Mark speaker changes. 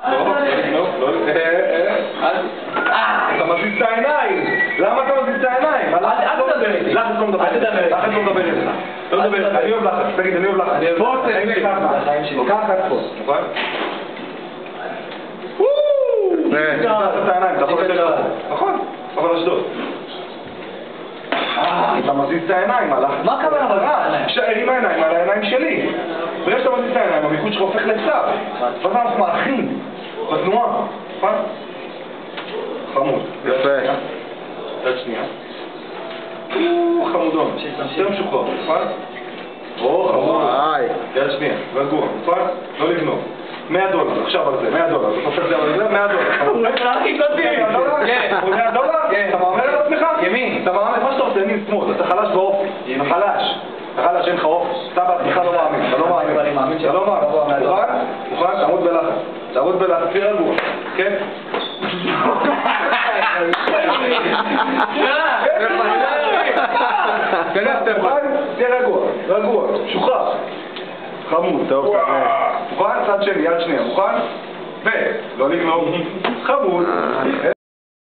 Speaker 1: אתה מזיז את העיניים! למה אתה מזיז את העיניים?
Speaker 2: אל תדבר איתי.
Speaker 1: לחץ לא מדבר איתי. לחץ לא מדבר איתי. לא מדבר איתי. אני אוהב לחץ. תגיד, אני אוהב לחץ.
Speaker 2: ספורט זה ככה. ככה ספורט.
Speaker 1: נכון? אתה את העיניים, אתה יכול לתת לך. נכון, אבל אשדוד. אתה מזיז את העיניים, הלך.
Speaker 2: מה הכוונה מזיז את העיניים?
Speaker 1: שער עם העיניים על העיניים שלי. ברגע שאתה מזיז את העיניים, המיקוד שלך הופך לצו. ואז אנחנו מאחים בתנועה. נכון? חמוד.
Speaker 3: יפה.
Speaker 1: יד שנייה. חמודון. יותר משוחרר, נכון? או, חמוד. יד שנייה, רגוע, נכון? לא לגנוב. $100, עכשיו על זה, $100. אתה הופך את זה על זה, $100.
Speaker 2: הוא הכי קוטי.
Speaker 1: כן. $100?
Speaker 2: כן.
Speaker 1: אתה מאמר על עצמך?
Speaker 2: ימין.
Speaker 1: אתה מאמר, מה שאתה עושה, ימין שמאל, אתה חלש באופי. אתה חלש. אתה חלש, אין לך אופי. אתה בעצמך לא מאמין, אתה לא מאמין.
Speaker 2: אני מאמין
Speaker 1: אתה לא מאמין. מוכן? תעמוד בלחץ. תעמוד בלחץ, תהיה רגוע. כן? תהיה רגוע, רגוע, שוחרר. חמוד.
Speaker 3: טוב,
Speaker 1: מוכן? צד שני, יד שנייה, מוכן? ולא לגנוב. חמוד.